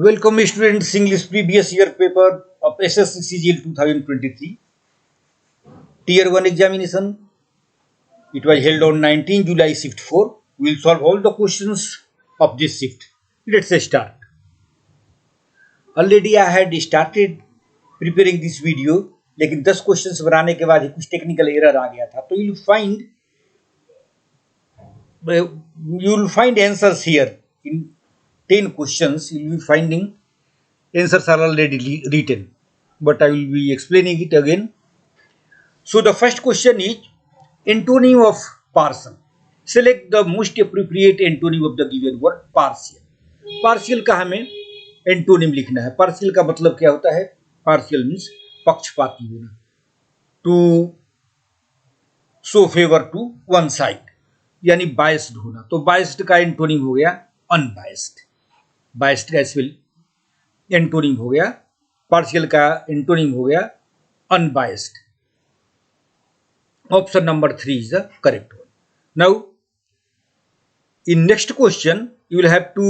Welcome students, English previous year paper of SSC CGL 2023 Tier 1 examination. It was held on 19 July shift 4. We will solve all the questions of this shift. Let's start. Already I had started preparing this video, लेकिन 10 questions बनाने के बाद ही कुछ technical error आ गया था, तो you will find answers here. In 10 questions you will be finding answers are already written, but I will be explaining it again. So the first question is antonym of partial. Select the most appropriate antonym of the given word partial. Partial का हमें antonym लिखना है. Partial का मतलब क्या होता है? Partial means पक्षपाती होना, to show favour to one side, यानी बायस्ड होना. तो बायस्ड का एंटोनिम हो गया अनबायस्ड. बायस्ड का एंटोनिम हो गया, पार्शियल का एंटोनिम हो गया unbiased. Option number 3 is the correct one. Now in next question you will have to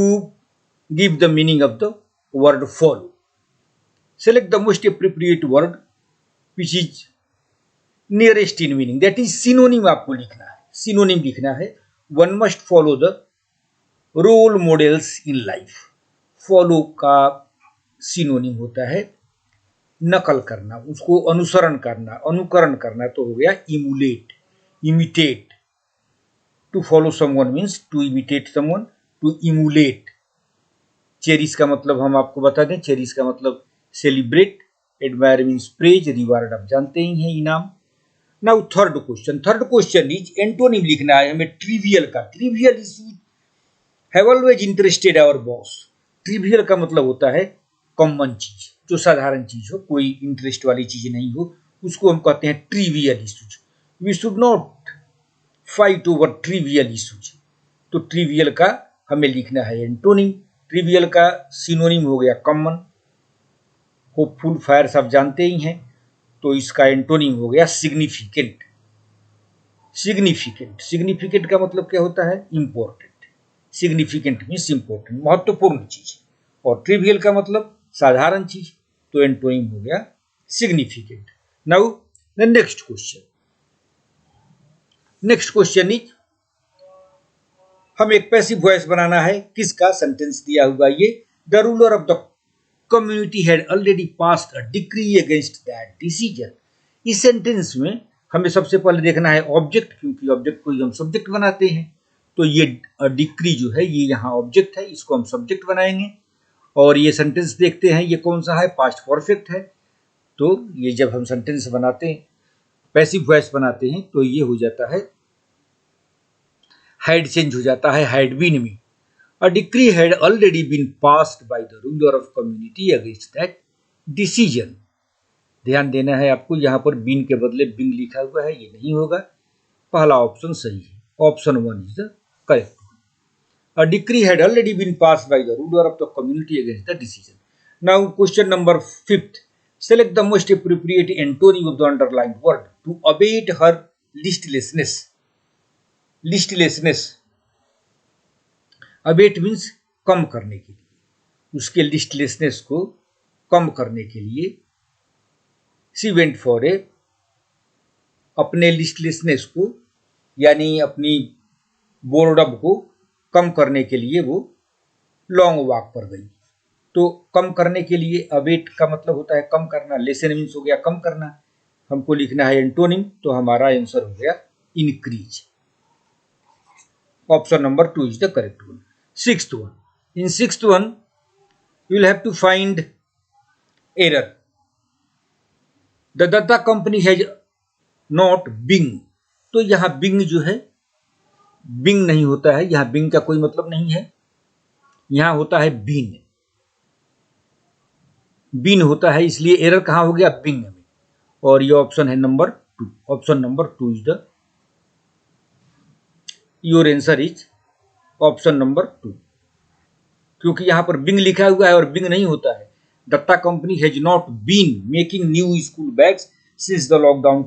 give the meaning of the word follow. Select the most appropriate word which is nearest in meaning, that is synonym. आपको लिखना है, synonym लिखना है. One must follow the role models in life. follow का synonym होता है नकल करना, उसको अनुसरण करना, अनुकरण करना. तो हो गया emulate, imitate. To follow someone means to imitate someone, to emulate. Cherish का मतलब हम आपको बता दें, चेरिश का मतलब celebrate, admire means praise, reward आप जानते ही हैं, इनाम. Now third question is antonym लिखना है हमें ट्रिवियल का. Trivial issue have always interested our boss. Trivial का मतलब होता है कॉमन चीज, जो साधारण चीज हो, कोई इंटरेस्ट वाली चीज नहीं हो, उसको हम कहते हैं trivial issues. We should not fight over trivial issues. तो ट्रिवियल का हमें लिखना है एंटोनिम. ट्रिवियल का सिनोनिम हो गया कॉमन. होपफुल, फायर्स आप जानते ही हैं, तो इसका एंटोनिम हो गया सिग्निफिकेंट. सिग्निफिकेंट का मतलब क्या होता है? इंपॉर्टेंट. सिग्निफिकेंट मीन्स इंपॉर्टेंट, महत्वपूर्ण चीज. और ट्रिवियल का मतलब साधारण चीज, तो एंटोनिम हो गया significant. Now the next question is हम एक पैसिव वॉइस बनाना है. किसका? सेंटेंस दिया हुआ ये. The ruler of the community had already passed a decree against that decision. इस सेंटेंस में हमें सबसे पहले देखना है ऑब्जेक्ट, क्योंकि ऑब्जेक्ट को हम सब्जेक्ट बनाते हैं. तो ये डिक्री जो है ये यहाँ ऑब्जेक्ट है, इसको हम सब्जेक्ट बनाएंगे. और ये सेंटेंस देखते हैं ये कौन सा है? पास्ट परफेक्ट है. तो ये जब हम सेंटेंस बनाते हैं, पैसिव वॉइस बनाते हैं, तो ये हो जाता है हैड चेंज हो जाता है हैड बीन में. A decree had already been passed by the ruler of community against that decision. ध्यान देना है आपको, यहाँ पर बीन के बदले बिंग लिखा हुआ है, ये नहीं होगा. पहला ऑप्शन सही है, option 1 is the correct one. A decree had already been passed by the ruler of the community against the decision. Now question number 5th. Select the most appropriate antonym of the underlined word to abate her listlessness. Listlessness. Abate means कम करने के लिए, उसके लिस्टलेसनेस को कम करने के लिए. She went for a, अपने लिस्टलेसनेस को यानी अपनी बोर्डम को कम करने के लिए वो लॉन्ग वॉक पर गई. तो कम करने के लिए अबेट का मतलब होता है कम करना. लेसन मीन्स हो गया कम करना. हमको लिखना है एंटोनिम, तो हमारा आंसर हो गया increase. Option number 2 is the correct one. Sixth one. In sixth one, you will have to find error. The Datta company has not Bing. तो यहाँ Bing जो है, Bing नहीं होता है. यहाँ Bing का कोई मतलब नहीं है. यहाँ होता है Bean. Bean होता है, इसलिए एरर कहाँ हो गया? Bing में. और ये ऑप्शन है number 2. Option number 2 is the your answer is option number 2, क्योंकि यहां पर बिंग लिखा हुआ है और बिंग नहीं होता है. Datta company has not been making new school bags since the lockdown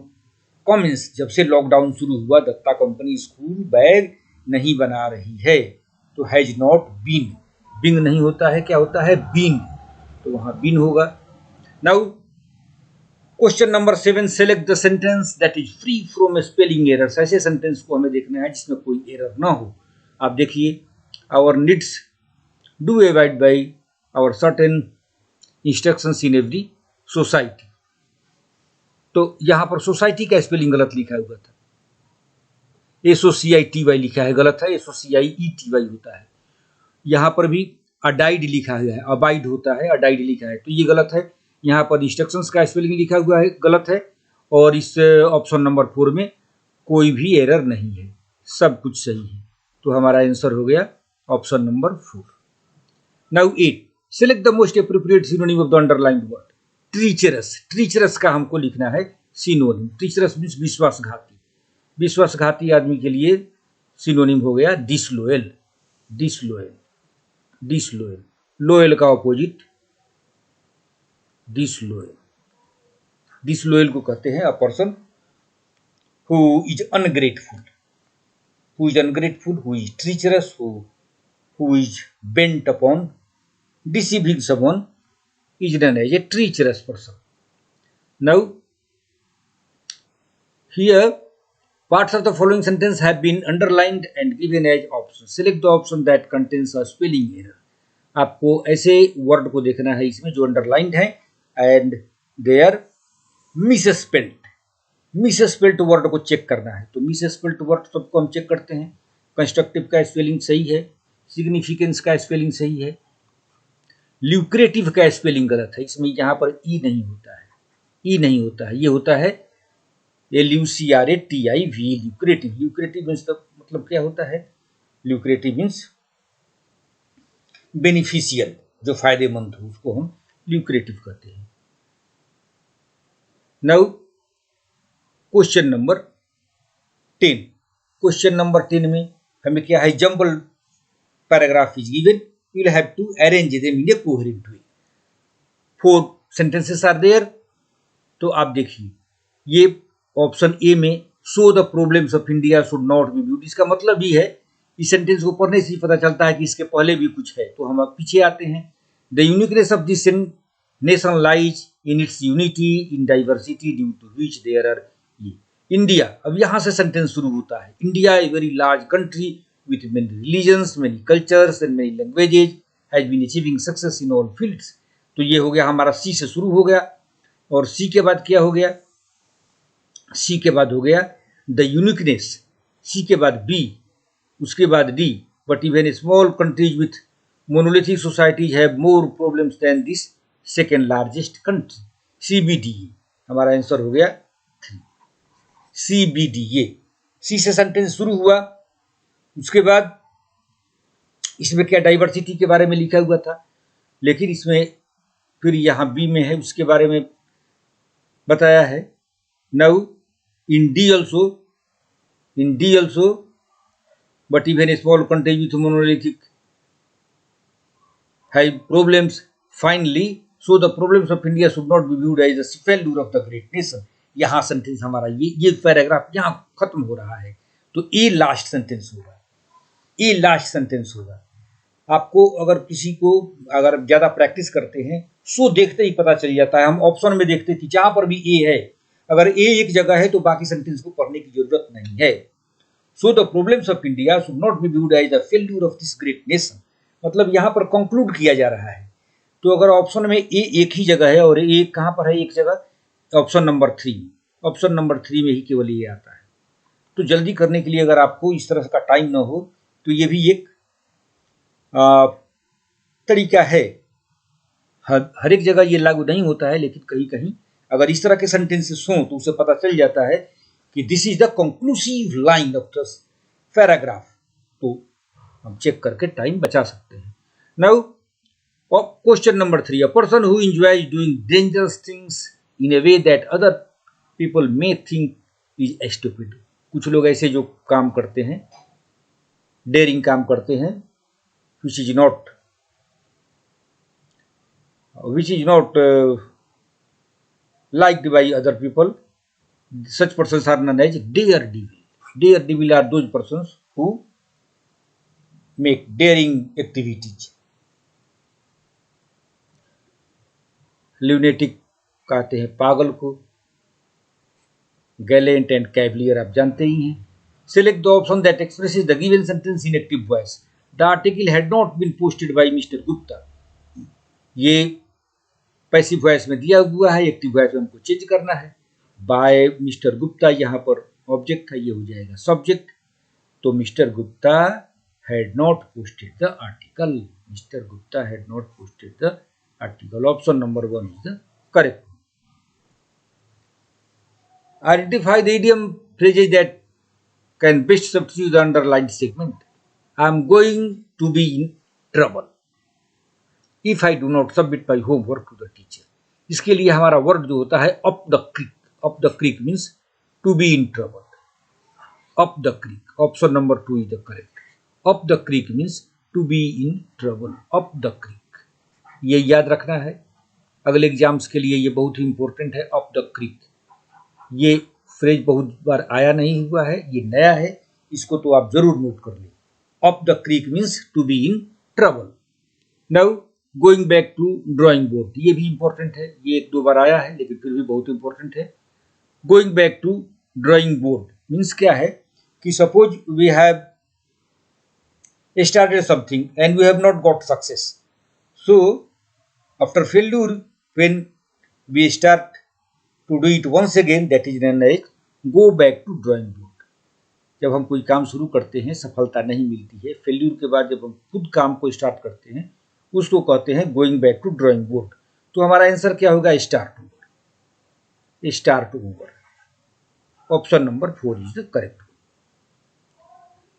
commence. जब से लॉकडाउन शुरू हुआ दत्ता कंपनी स्कूल बैग नहीं बना रही है. तो हैज नॉट बीन बिंग नहीं होता है, क्या होता है? बींग, तो वहां बीन होगा। Now question number 7, select the sentence that is free from spelling errors. ऐसे सेंटेंस को हमें देखना है जिसमें कोई एरर ना हो। आप देखिए, our needs do abide by our certain instructions in every society. तो यहां पर सोसाइटी का स्पेलिंग गलत लिखा हुआ था, SOCITY लिखा है, गलत है, SOCIETY होता है। यहां पर भी अडाइड लिखा हुआ है, अबाइड होता है, अडाइड लिखा है, तो ये गलत है। यहाँ पर इंस्ट्रक्शंस का स्पेलिंग लिखा हुआ है, गलत है। और इस ऑप्शन नंबर 4 में कोई भी एरर नहीं है, सब कुछ सही है। तो हमारा आंसर हो गया option number 4। Now 8, select the most appropriate synonym of the underlined word. Treacherous, treacherous का हमको लिखना है सिनोनिम। ट्रीचरस मीन्स विश्वासघाती। विश्वासघाती आदमी के लिए सिनोनिम हो गया डिसलॉयल। डिसलॉयल, डिसलॉयल, लॉयल का ऑपोजिट डिसलॉयल। डिसलॉयल को कहते हैं a person who is ungrateful, who is ungrateful, who is treacherous, who is bent upon deceiving someone is known as a treacherous person. Now, here parts of the following sentence have been underlined and given as options. Select the option that contains a spelling error. आपको ऐसे word को देखना है इसमें जो underlined है and they are misspelled. Misspelled word को check करना है, तो मिसस्पेल्ड वर्ड सबको हम चेक करते हैं। कंस्ट्रक्टिव का स्पेलिंग सही है, सिग्निफिकेंस का स्पेलिंग सही है, ल्यूक्रेटिव का स्पेलिंग गलत है, इसमें यहाँ पर ई नहीं होता है, ई नहीं होता है, ये होता है LUCRATIV, ल्यूक्रेटिव। ल्यूक्रेटिव मीन्स मतलब क्या होता है? ल्यूक्रेटिव मीन्स बेनिफिशियल, जो फायदेमंद हो उसको हम ल्यूक्रेटिव कहते हैं। Now question number 10। Question number 10 में हमें क्या है? Jumble paragraph is given, you will have to arrange them in a coherent way. 4 sentences are there. तो आप देखिए, ये ऑप्शन ए में show the problems of India should not B viewed, इसका मतलब ही है, इस सेंटेंस को पढ़ने से ही पता चलता है कि इसके पहले भी कुछ है। तो हम अब पीछे आते हैं। The uniqueness of this nation lies in its unity in diversity due to which there are India. अब यहाँ से सेंटेंस शुरू होता है। India a very large country with many religions, many cultures and many languages has been achieving success in all fields. तो ये हो गया हमारा सी से शुरू हो गया, और सी के बाद क्या हो गया? सी के बाद हो गया द यूनिकनेस, सी के बाद बी, उसके बाद D. But even small countries with monolithic societies have more problems than this second largest country. CBD हमारा आंसर हो गया 3, CBD। ये सी से सेंटेंस शुरू हुआ। उसके बाद इसमें क्या डाइवर्सिटी के बारे में लिखा हुआ था, लेकिन इसमें फिर यहाँ बी में है, उसके बारे में बताया है। Now in D also but even small country with monolithic have problems finally so the problems of India should not be viewed as the failure of the great nation. यहाँ सेंटेंस हमारा ये पैराग्राफ यहाँ खत्म हो रहा है, तो ये लास्ट सेंटेंस होगा, ये लास्ट सेंटेंस होगा। आपको अगर किसी को अगर ज़्यादा प्रैक्टिस करते हैं, सो देखते ही पता चल जाता है। हम ऑप्शन में देखते कि जहाँ पर भी ए है, अगर ए एक जगह है तो बाकी सेंटेंस को पढ़ने की जरूरत नहीं है। So the problems of India should not be viewed as the failure of this great nation, मतलब यहाँ पर कंक्लूड किया जा रहा है। तो अगर ऑप्शन में ए एक ही जगह है और ए कहाँ पर है? एक जगह, ऑप्शन नंबर 3, ऑप्शन नंबर 3 में ही केवल ये आता है। तो जल्दी करने के लिए अगर आपको इस तरह का टाइम ना हो तो ये भी एक तरीका है। हर एक जगह ये लागू नहीं होता है, लेकिन कहीं कहीं अगर इस तरह के सेंटेंसेस हों तो उसे पता चल जाता है कि this is the conclusive line of the paragraph, तो हम चेक करके टाइम बचा सकते हैं। Now question number 3, a person who enjoys doing dangerous things in A way that other people may think is stupid. कुछ लोग ऐसे जो काम करते हैं, डेयरिंग काम करते हैं, which is not liked by other people. Such persons are known as daredevil. Daredevil are those persons who make daring activities. Lunatic कहते हैं पागल को, गैलेंट एंड कैवलियर आप जानते ही हैं। Select the option that expresses the given sentence in active voice. The article had not been posted by Mr. Gupta. ये passive voice में दिया हुआ है, एक्टिव वॉइस में हमको चेंज करना है। बाय मिस्टर गुप्ता यहाँ पर ऑब्जेक्ट है, ये हो जाएगा सब्जेक्ट। तो mister Gupta had not posted the article, mister Gupta had not posted the article. Option number 1 is the correct. Identify the idiom phrases that can best substitute the underlined segment. I am going to be in trouble if I do not submit my homework to the teacher. इसके लिए हमारा word जो होता है up the creek. Up the creek means to be in trouble. Up the creek. Option number 2 is the correct. Up the creek means to be in trouble. Up the creek. ये याद रखना है, अगले exams के लिए ये बहुत ही important है। up the creek ये फ्रेज बहुत बार आया नहीं हुआ है, ये नया है, इसको तो आप जरूर नोट कर लें। Up the creek means to be in trouble. Now going back to drawing board, ये भी इंपॉर्टेंट है, ये 1-2 बार आया है लेकिन फिर भी बहुत इंपॉर्टेंट है। Going back to drawing board means क्या है कि suppose we have started something and we have not got success, so after failure when we start to do it once again, that is known as go back to drawing board. जब हम कोई काम शुरू करते हैं, सफलता नहीं मिलती है, फेल्यूर के बाद जब हम खुद काम को स्टार्ट करते हैं, उसको कहते हैं going back to drawing board. तो हमारा आंसर क्या होगा? Start over. Start over. Option number 4 is the correct.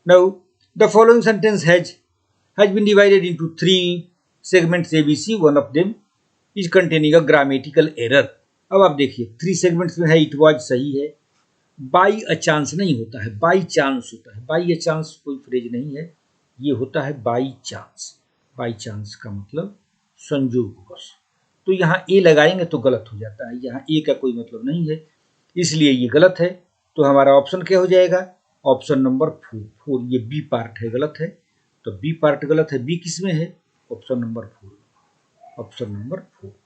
Now the following sentence has been divided into 3 segments ABC. One of them is containing a grammatical error. अब आप देखिए 3 segments में है, it was सही है। By a chance नहीं होता है, बाई चांस होता है। बाई अ चांस कोई फ्रेज नहीं है, ये होता है बाई चांस। बाई चांस का मतलब संयोगवश। तो यहाँ ए लगाएंगे तो गलत हो जाता है, यहाँ ए का कोई मतलब नहीं है, इसलिए ये गलत है। तो हमारा ऑप्शन क्या हो जाएगा? Option number 4। ये बी पार्ट है, गलत है, तो बी पार्ट गलत है। बी किस में है? Option number 4। Option number 4।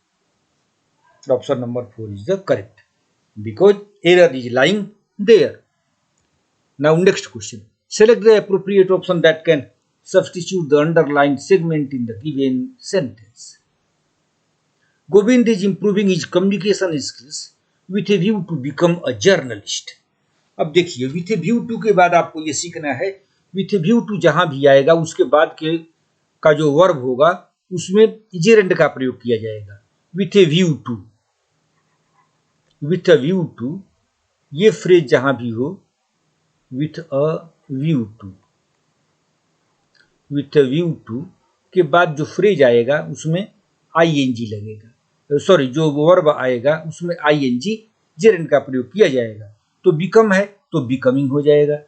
Option number 4 is the correct because error is lying there. Now next question. Select the appropriate option that can substitute the underlined segment in the given sentence. Govind is improving his communication skills with a view to become a journalist. अब देखिए with a view to के बाद आपको ये सीखना है, with a view to जहां भी आएगा उसके बाद के का जो वर्ब होगा उसमें gerund का प्रयोग किया जाएगा। with a view to, with a view to, ये फ्रेज जहां भी हो, with a view to, with a view to के बाद जो फ्रेज आएगा उसमें ing लगेगा, सॉरी जो वर्ब आएगा उसमें ing जेरेंड का प्रयोग किया जाएगा। तो बिकम है तो बिकमिंग हो जाएगा,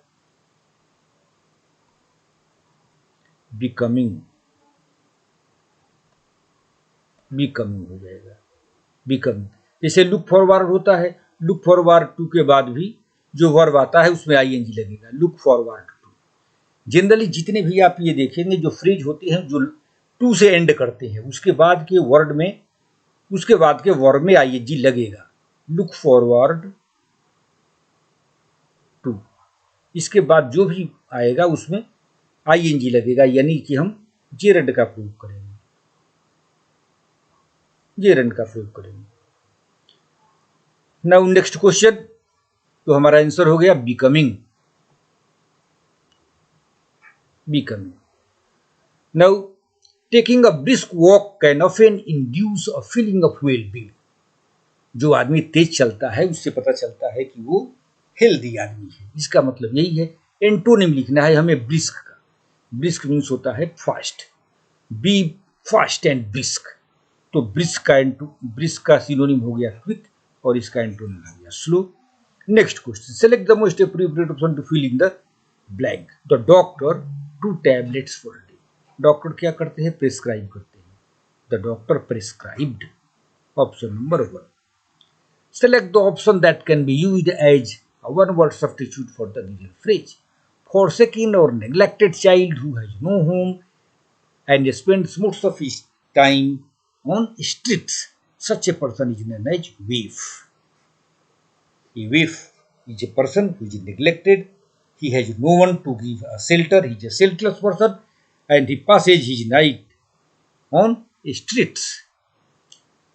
बिकमिंग, बिकमिंग हो जाएगा, बिकमिंग। जैसे लुक फॉरवर्ड होता है, लुक फॉरवर्ड टू के बाद भी जो वर्ब आता है उसमें आईएनजी लगेगा, लुक फॉरवर्ड टू। जनरली जितने भी आप ये देखेंगे जो फ्रेज होते हैं जो टू से एंड करते हैं उसके बाद के वर्ड में, उसके बाद के वर्ब में आईएनजी लगेगा, लुक फॉरवर्ड टू। इसके बाद जो भी आएगा उसमें आईएनजी लगेगा, यानी कि हम जेरंड का प्रयोग करेंगे, जेरंड का प्रयोग करेंगे। नाउ नेक्स्ट क्वेश्चन, तो हमारा आंसर हो गया becoming, becoming. Now taking a brisk walk can often induce a feeling of well being. जो आदमी तेज चलता है उससे पता चलता है कि वो हेल्दी आदमी है, इसका मतलब यही है। एंटोनिम लिखना है हमें ब्रिस्क का। ब्रिस्क मीन्स होता है fast, be fast and brisk. तो ब्रिस्क का सिनोनिम हो गया क्विक और इसका एंटोनिम हो गया slow. Next question, select the most appropriate option to fill in the blank. The doctor 2 tablets for day. Doctor क्या करते हैं? प्रिस्क्राइब करते हैं। The doctor prescribed. Option number 1। Select the option that can be used as a one-word substitute for the given phrase. Forsaken or neglected child who has no home and spends most of his time on streets. Such a person is known as waif. A waif is a person who is neglected. He has no one to give a shelter. He is a shelterless person, and he passes his night on streets.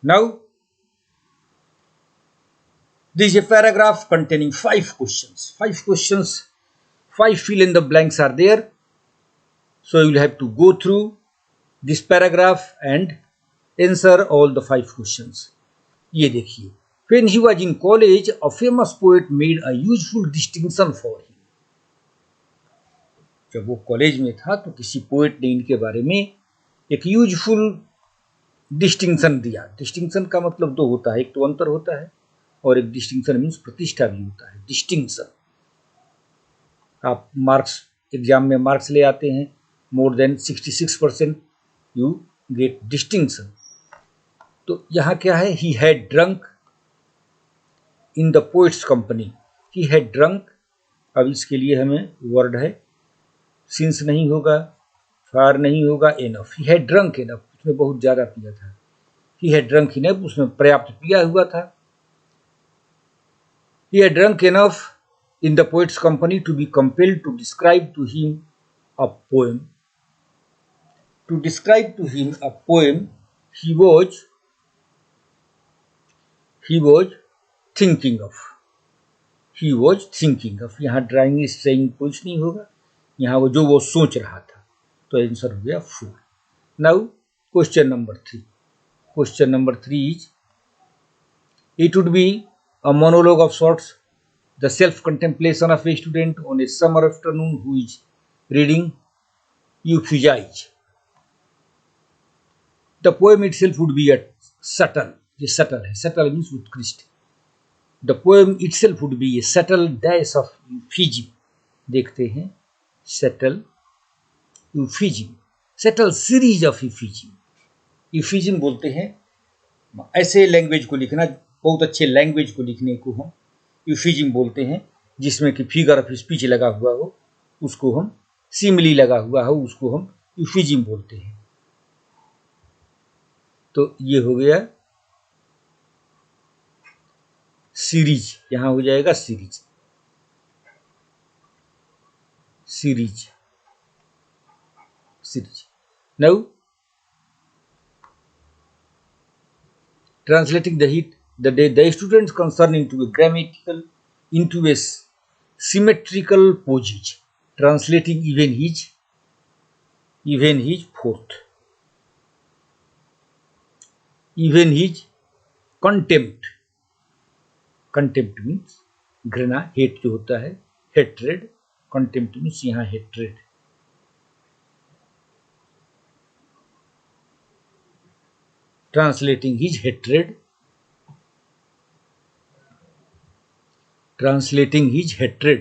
Now, this is a paragraph containing 5 questions. 5 questions, 5 fill in the blanks are there. So you will have to go through this paragraph and answer all the 5 questions. ये देखिए, when he was in college, a famous poet made a useful distinction for him. जब वो college में था तो किसी poet ने इनके बारे में एक यूजफुल डिस्टिंक्शन दिया. डिस्टिंक्शन का मतलब दो होता है, एक तो अंतर होता है और एक डिस्टिंक्शन मीन्स प्रतिष्ठा भी होता है. डिस्टिंक्शन, आप मार्क्स एग्जाम में मार्क्स ले आते हैं more than 66%, you get distinction. तो यहाँ क्या है, he had drunk in the poets company. He had drunk, अब इसके लिए हमें वर्ड है, सिंस नहीं होगा, फार नहीं होगा, enough. He had drunk enough, उसने बहुत ज़्यादा पिया था. ही हैड ड्रंक इनफ, उसने पर्याप्त पिया हुआ था. He had drunk enough in the poet's company to be compelled to describe to him a poem. To describe to him a poem he was thinking of. He was thinking of. यहाँ drawing is saying कुछ नहीं होगा, यहाँ वो सोच रहा था. तो आंसर हो गया 4. Now question number 3. Question number 3 is, it would be a monologue of sorts, the self-contemplation of a student on a summer afternoon who is reading Euphrates. The poem itself would be a subtle. ये subtle है. Subtle means उत्कृष्ट. The poem itself would be a subtle dash of euphemism. देखते हैं, subtle euphemism, subtle series of euphemism. euphemism बोलते हैं ऐसे language को लिखना, बहुत अच्छे लैंग्वेज को लिखने को हम यूफिज्म बोलते हैं, जिसमें कि फिगर ऑफ स्पीच लगा हुआ हो, उसको हम सिमिली लगा हुआ हो, उसको हम यूफिज्म बोलते हैं. तो ये हो गया सीरीज, यहां हो जाएगा series. Series, series. Now translating the students concerned into a symmetrical posage, translating even his fourth, even his contempt. Contempt means घृणा, hate जो होता है, hatred. Contempt means यहाँ hatred. Translating his hatred,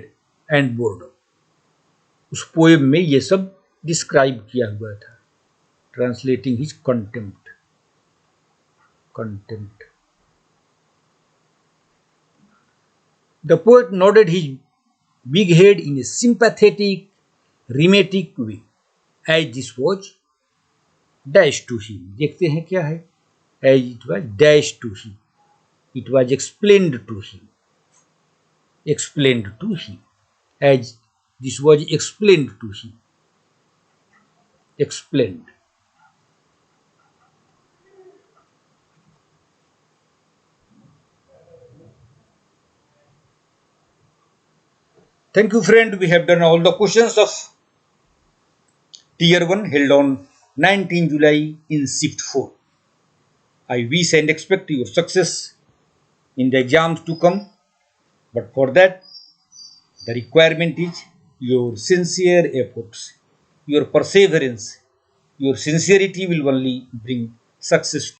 and boredom. उस poem में ये सब describe किया हुआ था. Translating his contempt. The poet nodded his big head in a sympathetic, rheumatic way, as this was dashed to him. देखते हैं क्या है, as it was dashed to him, it was explained to him, as this was explained to him, explained. Thank you, friend. We have done all the questions of Tier 1 held on 19 July in Shift 4. I wish and expect your success in the exams to come, but for that, the requirement is your sincere efforts, your perseverance. Your sincerity will only bring success